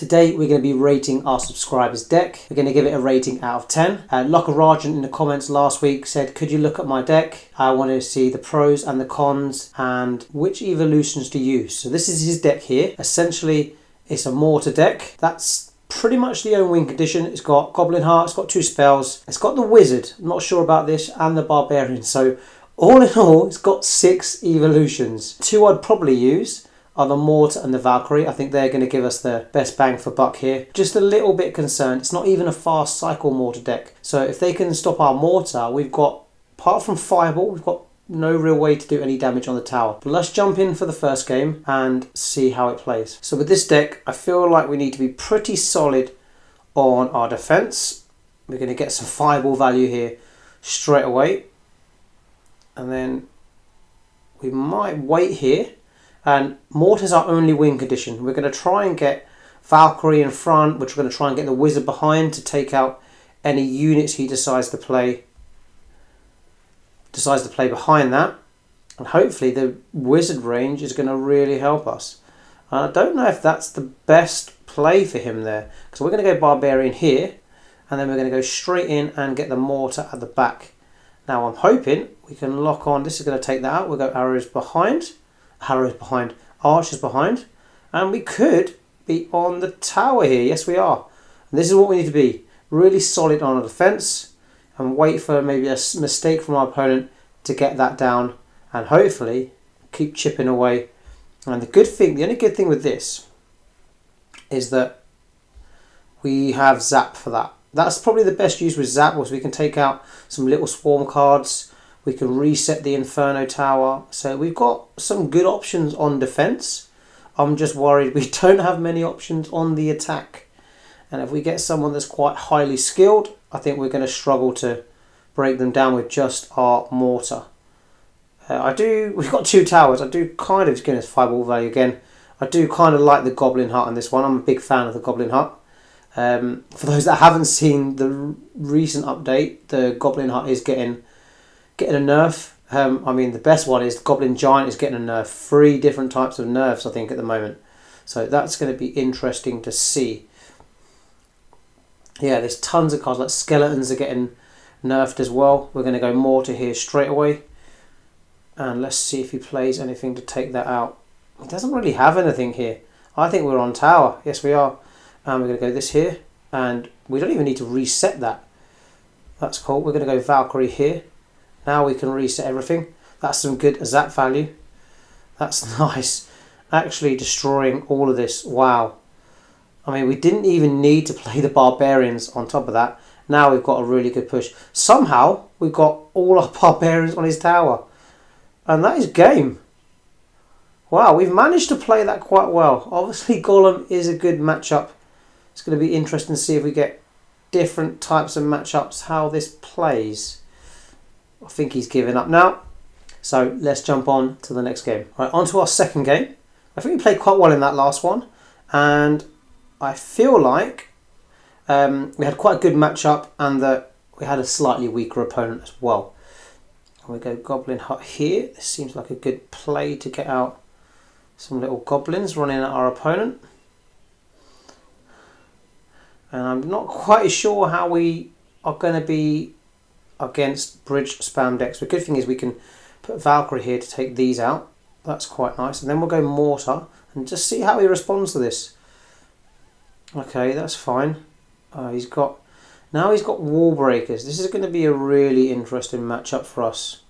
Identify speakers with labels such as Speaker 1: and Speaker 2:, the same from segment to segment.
Speaker 1: Today we're going to be rating our subscribers deck. We're going to give it a rating out of 10. Locker Rajan in the comments last week said, could you look at my deck? I want to see the pros and the cons and which evolutions to use. So this is his deck here. Essentially it's a mortar deck. That's pretty much the only win condition. It's got Goblin Heart, it's got 2 spells, it's got the Wizard, I'm not sure about this, and the Barbarian. So all in all, it's got 6 evolutions. 2 I'd probably use are the Mortar and the Valkyrie. I think they're going to give us the best bang for buck here. Just a little bit concerned, it's not even a fast cycle mortar deck. So if they can stop our mortar, we've got, apart from Fireball, we've got no real way to do any damage on the tower. But let's jump in for the first game and see how it plays. So with this deck, I feel like we need to be pretty solid on our defense. We're going to get some Fireball value here straight away. And then we might wait here. And Mortar's our only win condition. We're going to try and get Valkyrie in front, which we're going to try and get the Wizard behind to take out any units he decides to play behind that. And hopefully the Wizard range is going to really help us. I don't know if that's the best play for him there, because we're going to go Barbarian here, and then we're going to go straight in and get the Mortar at the back. Now I'm hoping we can lock on. This is going to take that out. We'll go arrows behind, archers behind, and we could be on the tower here. Yes, we are. And this is what we need to be. Really solid on our defense and wait for maybe a mistake from our opponent to get that down, and hopefully keep chipping away. And the only good thing with this is that we have Zap for that. That's probably the best use with Zap, was we can take out some little swarm cards. We can reset the Inferno Tower. So we've got some good options on defense. I'm just worried we don't have many options on the attack. And if we get someone that's quite highly skilled, I think we're going to struggle to break them down with just our mortar. We've got 2 towers. I do kind of, getting this Fireball value again, I do kind of like the Goblin Hut on this one. I'm a big fan of the Goblin Hut. For those that haven't seen the recent update, the Goblin Hut is getting a nerf. I mean, the best one is the Goblin Giant is getting a nerf. 3 different types of nerfs, I think, at the moment. So that's going to be interesting to see. Yeah, there's tons of cards, like Skeletons are getting nerfed as well. We're going to go Mortar here straight away. And let's see if he plays anything to take that out. He doesn't really have anything here. I think we're on tower. Yes, we are. And we're going to go this here. And we don't even need to reset that. That's cool. We're going to go Valkyrie here. Now we can reset everything. That's some good Zap value. That's nice. Actually destroying all of this. Wow. I mean, we didn't even need to play the Barbarians on top of that. Now we've got a really good push. Somehow we've got all our Barbarians on his tower. And that is game. Wow, we've managed to play that quite well. Obviously Golem is a good matchup. It's going to be interesting to see if we get different types of matchups, how this plays. I think he's given up now. So let's jump on to the next game. Right, on to our second game. I think we played quite well in that last one. And I feel like we had quite a good matchup and that we had a slightly weaker opponent as well. And we go Goblin Hut here. This seems like a good play to get out some little goblins running at our opponent. And I'm not quite sure how we are going to be against bridge spam decks. The good thing is we can put Valkyrie here to take these out. That's quite nice. And then we'll go Mortar and just see how he responds to this. Okay, that's fine. He's got Wall Breakers. This is going to be a really interesting matchup for us.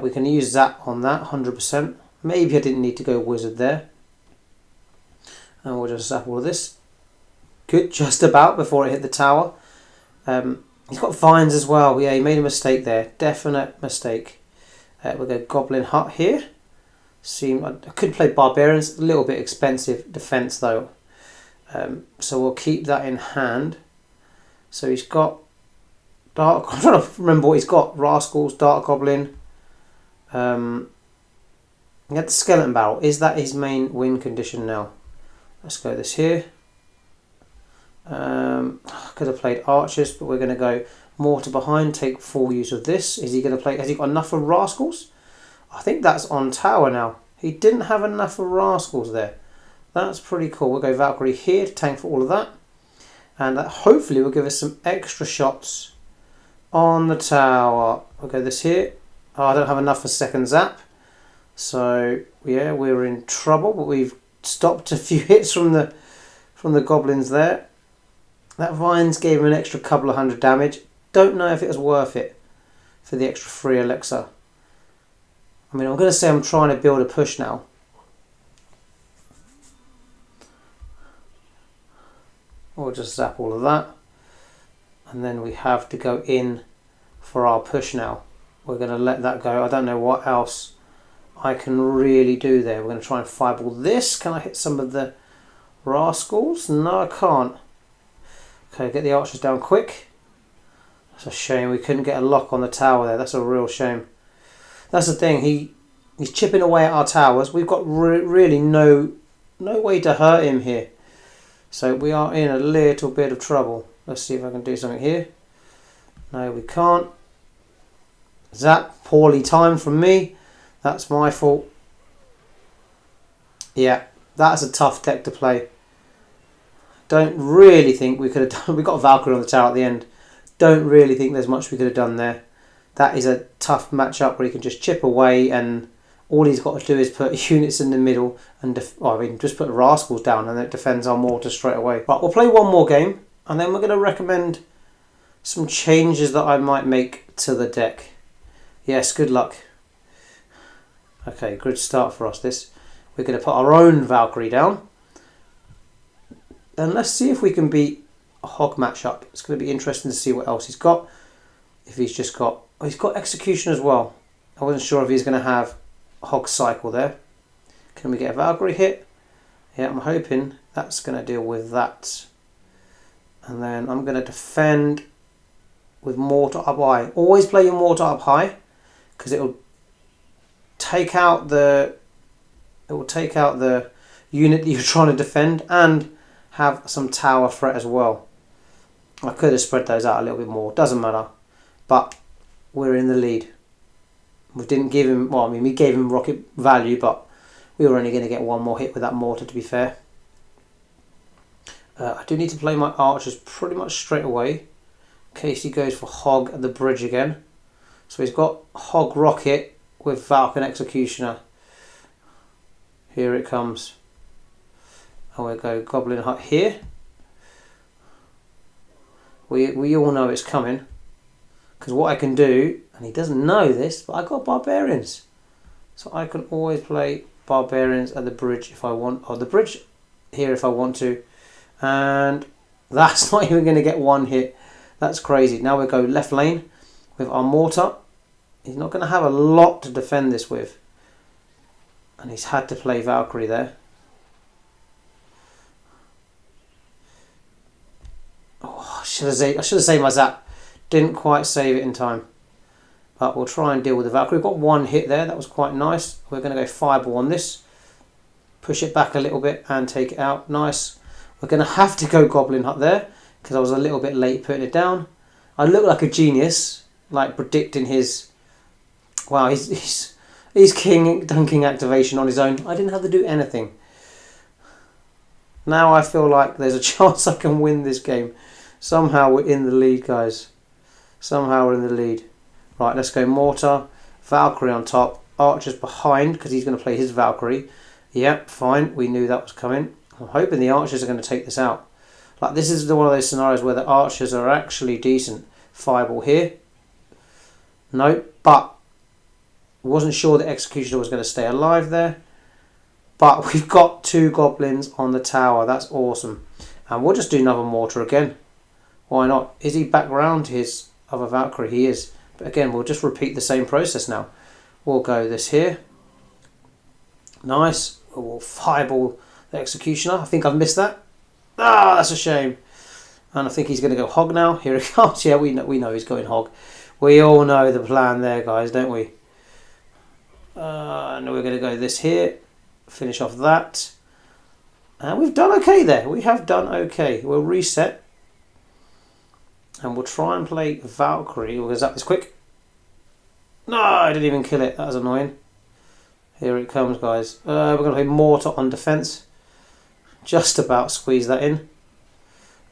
Speaker 1: We can use Zap on that 100%. Maybe I didn't need to go Wizard there. And we'll just zap all of this. Good, just about before it hit the tower. He's got vines as well. Yeah, he made a mistake there. Definite mistake. We'll go Goblin Hut here. I could play Barbarians. A little bit expensive defense though. So we'll keep that in hand. So he's got Dark. I'm trying to remember what he's got. Rascals, Dark Goblin. He had the Skeleton Barrel. Is that his main win condition now? Let's go this here. Could have played Archers, but we're going to go Mortar behind, take full use of this. Is he going to play? Has he got enough for Rascals? I think that's on tower now. He didn't have enough for Rascals there. That's pretty cool. We'll go Valkyrie here to tank for all of that. And that hopefully will give us some extra shots on the tower. We'll go this here. Oh, I don't have enough for second zap. So, yeah, we're in trouble. But we've stopped a few hits from the goblins there. That vines gave him an extra couple of hundred damage. Don't know if it was worth it for the extra 3 elixir. I mean, I'm going to say I'm trying to build a push now. We'll just zap all of that. And then we have to go in for our push now. We're going to let that go. I don't know what else I can really do there. We're going to try and fireball this. Can I hit some of the rascals? No, I can't. Okay, get the archers down quick. That's a shame. We couldn't get a lock on the tower there. That's a real shame. That's the thing. He's chipping away at our towers. We've got really no way to hurt him here. So we are in a little bit of trouble. Let's see if I can do something here. No, we can't. Zap, poorly timed from me. That's my fault. Yeah, that's a tough deck to play. Don't really think we could have done. We got Valkyrie on the tower at the end. Don't really think there's much we could have done there. That is a tough matchup where he can just chip away, and all he's got to do is put units in the middle and just put rascals down, and it defends our mortar straight away. Right, we'll play one more game, and then we're going to recommend some changes that I might make to the deck. Yes, good luck. Okay, good start for us this. We're going to put our own Valkyrie down. And let's see if we can beat a Hog matchup. It's going to be interesting to see what else he's got. If he's just got... Oh, he's got Execution as well. I wasn't sure if he's going to have Hog Cycle there. Can we get a Valkyrie hit? Yeah, I'm hoping that's going to deal with that. And then I'm going to defend with Mortar up high. Always play your Mortar up high, because it will take out the unit that you're trying to defend and have some tower threat as well. I could have spread those out a little bit more. Doesn't matter. But we're in the lead. We didn't give him... Well, I mean, we gave him rocket value, but we were only going to get one more hit with that mortar, to be fair. I do need to play my archers pretty much straight away, in case he goes for Hog at the bridge again. So he's got Hog Rocket with Falcon Executioner. Here it comes. And we'll go Goblin Hut here. We all know it's coming. Because what I can do, and he doesn't know this, but I got Barbarians. So I can always play Barbarians at the bridge if I want, or the bridge here if I want to. And that's not even going to get one hit. That's crazy. Now we'll go left lane with our mortar. He's not going to have a lot to defend this with. And he's had to play Valkyrie there. Oh, I should have saved my zap. Didn't quite save it in time. But we'll try and deal with the Valkyrie. We've got one hit there. That was quite nice. We're going to go Fireball on this. Push it back a little bit and take it out. Nice. We're going to have to go Goblin Hut there, because I was a little bit late putting it down. I look like a genius, like predicting his... Wow, he's done King activation on his own. I didn't have to do anything. Now I feel like there's a chance I can win this game. Somehow we're in the lead, guys. Somehow we're in the lead. Right, let's go Mortar. Valkyrie on top. Archer's behind, because he's going to play his Valkyrie. Yep, fine. We knew that was coming. I'm hoping the Archers are going to take this out. Like, this is one of those scenarios where the Archers are actually decent. Fireball here. No, but wasn't sure the Executioner was going to stay alive there. But we've got 2 Goblins on the tower. That's awesome. And we'll just do another Mortar again. Why not? Is he back round to his other Valkyrie? He is. But again, we'll just repeat the same process now. We'll go this here. Nice. We'll Fireball the Executioner. I think I've missed that. Ah, that's a shame. And I think he's going to go Hog now. Here he comes. Yeah, we know he's going Hog. We all know the plan there, guys, don't we? And we're going to go this here. Finish off that. And we've done okay there. We have done okay. We'll reset. And we'll try and play Valkyrie. We'll zap this quick. No, I didn't even kill it. That was annoying. Here it comes, guys. We're going to play Mortar on defense. Just about squeeze that in.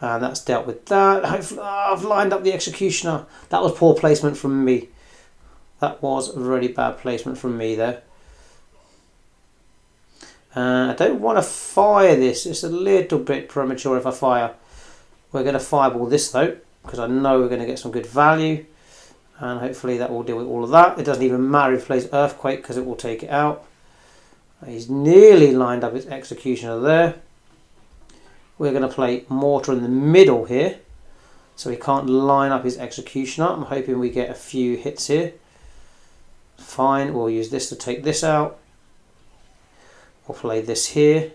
Speaker 1: And that's dealt with that. Hopefully, I've lined up the executioner. That was poor placement from me. That was a really bad placement from me there. I don't want to fire this. It's a little bit premature if I fire. We're going to fireball this though, because I know we're going to get some good value. And hopefully that will deal with all of that. It doesn't even matter if he plays Earthquake because it will take it out. He's nearly lined up his executioner there. We're going to play Mortar in the middle here. So he can't line up his executioner. I'm hoping we get a few hits here. Fine, we'll use this to take this out. We'll play this here.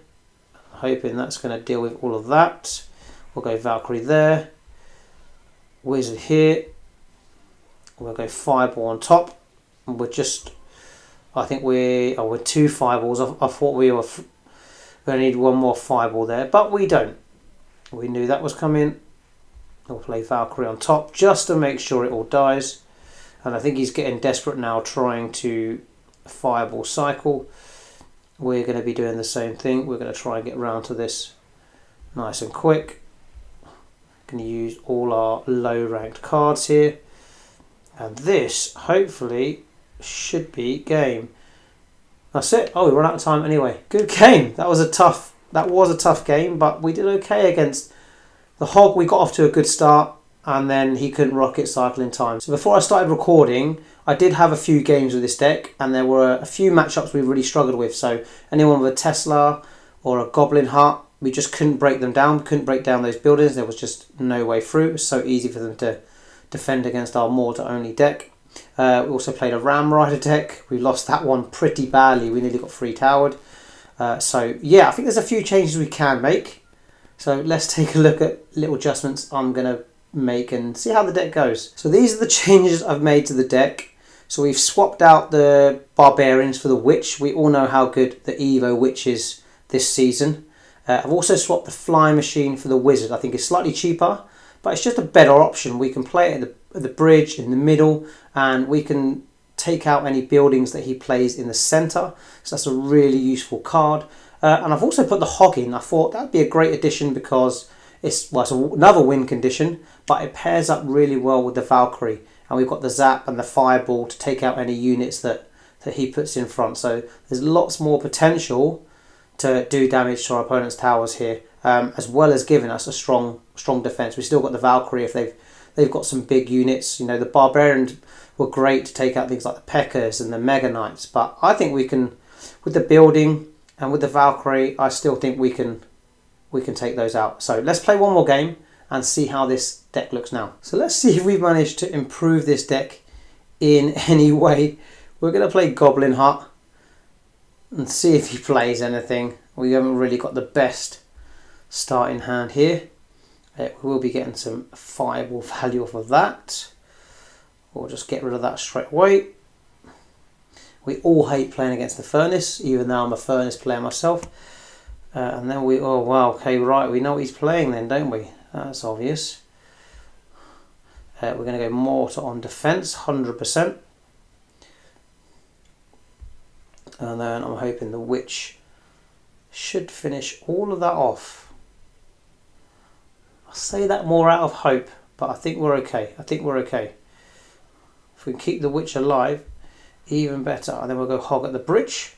Speaker 1: Hoping that's going to deal with all of that. We'll go Valkyrie there. Wizard here. We'll go Fireball on top. And we're just... I think we're 2 fireballs. I thought we were going to need one more fireball there, but we don't. We knew that was coming. We'll play Valkyrie on top just to make sure it all dies. And I think he's getting desperate now, trying to fireball cycle. We're going to be doing the same thing. We're going to try and get around to this nice and quick. Going to use all our low ranked cards here. And this, hopefully, should be game. That's it. Oh, we run out of time anyway. Good game. That was a tough game, but we did okay against the Hog. We got off to a good start, and then he couldn't rocket cycle in time. So before I started recording, I did have a few games with this deck, and there were a few matchups we really struggled with. So anyone with a Tesla or a Goblin Hut, we just couldn't break them down. We couldn't break down those buildings. There was just no way through. It was so easy for them to defend against our mortar-only deck. We also played a Ram Rider deck. We lost that one pretty badly. We nearly got 3 towered. So yeah, I think there's a few changes we can make. So let's take a look at little adjustments I'm going to make and see how the deck goes. So these are the changes I've made to the deck. So we've swapped out the Barbarians for the Witch. We all know how good the Evo Witch is this season. I've also swapped the Flying Machine for the Wizard. I think it's slightly cheaper, but it's just a better option. We can play it at the bridge, in the middle, and we can take out any buildings that he plays in the centre. So that's a really useful card. And I've also put the Hog in. I thought that'd be a great addition because it's another win condition, but it pairs up really well with the Valkyrie. And we've got the Zap and the Fireball to take out any units that he puts in front. So there's lots more potential to do damage to our opponent's towers here, as well as giving us a strong defence. We've still got the Valkyrie if they've got some big units. You know, the Barbarians were great to take out things like the Pekkas and the Mega Knights, but I think we can, with the building and with the Valkyrie, I still think we can take those out. So let's play one more game and see how this deck looks now. So let's see if we've managed to improve this deck in any way. We're going to play Goblin Hut and see if he plays anything. We haven't really got the best starting hand here. We will be getting some fireball value off of that. We'll just get rid of that straight away. We all hate playing against the Furnace, even though I'm a Furnace player myself. And then oh wow, okay, right, we know what he's playing then, don't we? That's obvious. We're going to go Mortar on defence, 100%. And then I'm hoping the Witch should finish all of that off. I say that more out of hope, but I think we're okay. If we can keep the Witch alive, even better. And then we'll go Hog at the bridge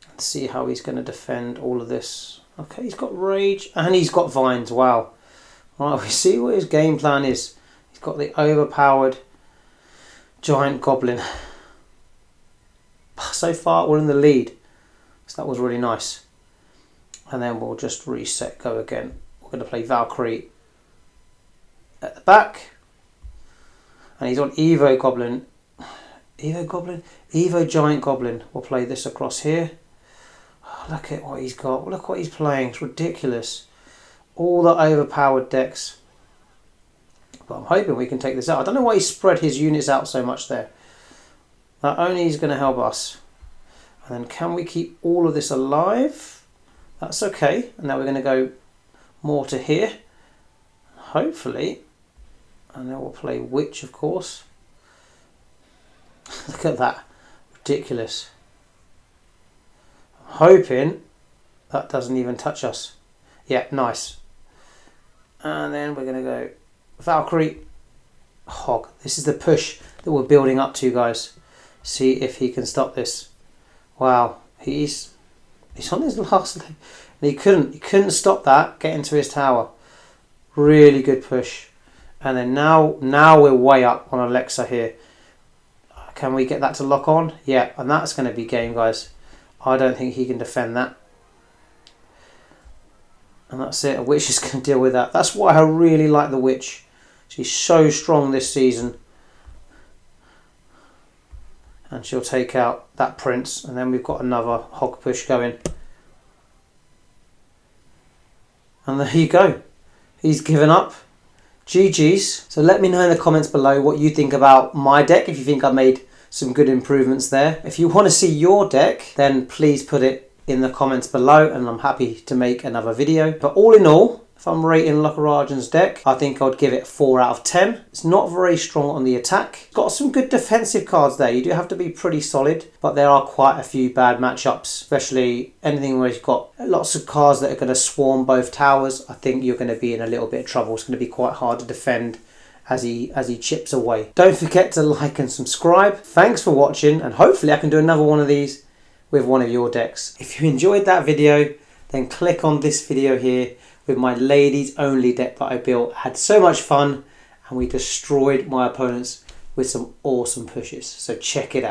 Speaker 1: and see how he's going to defend all of this. Okay, he's got Rage and he's got Vines. Wow. Right, we see what his game plan is. He's got the overpowered Giant Goblin. So far, we're in the lead. So that was really nice. And then we'll just reset, go again. We're going to play Valkyrie at the back. And he's on Evo Goblin. Evo Giant Goblin. We'll play this across here. Oh, look at what he's got. Look what he's playing. It's ridiculous. All the overpowered decks. But I'm hoping we can take this out. I don't know why he spread his units out so much there. That only is going to help us. And then can we keep all of this alive? That's okay. And now we're going to go Mortar here. Hopefully. And then we'll play Witch, of course. Look at that. Ridiculous. I'm hoping That doesn't even touch us. Yeah, nice. And then we're going to go Valkyrie, Hog. This is the push that we're building up to, guys. See if he can stop this. Wow, he's on his last leg. And he couldn't stop that, get into his tower. Really good push. And then now we're way up on Alexa here. Can we get that to lock on? Yeah, and that's going to be game, guys. I don't think he can defend that. And that's it. A witch is going to deal with that. That's why I really like the witch. She's so strong this season. And she'll take out that prince. And then we've got another hog push going. And there you go. He's given up. GG's. So let me know in the comments below what you think about my deck. If you think I made some good improvements there. If you want to see your deck, then please put it in the comments below and I'm happy to make another video. But all in all, if I'm rating Lokarajan's deck, I think I'd give it a 4 out of 10. It's not very strong on the attack. It's got some good defensive cards there. You do have to be pretty solid, but there are quite a few bad matchups, especially anything where you've got lots of cards that are going to swarm both towers. I think you're going to be in a little bit of trouble. It's going to be quite hard to defend as he chips away. Don't forget to like and subscribe. Thanks for watching, and hopefully I can do another one of these with one of your decks. If you enjoyed that video, then click on this video here with my ladies only deck that I built. I had so much fun and we destroyed my opponents with some awesome pushes. So check it out.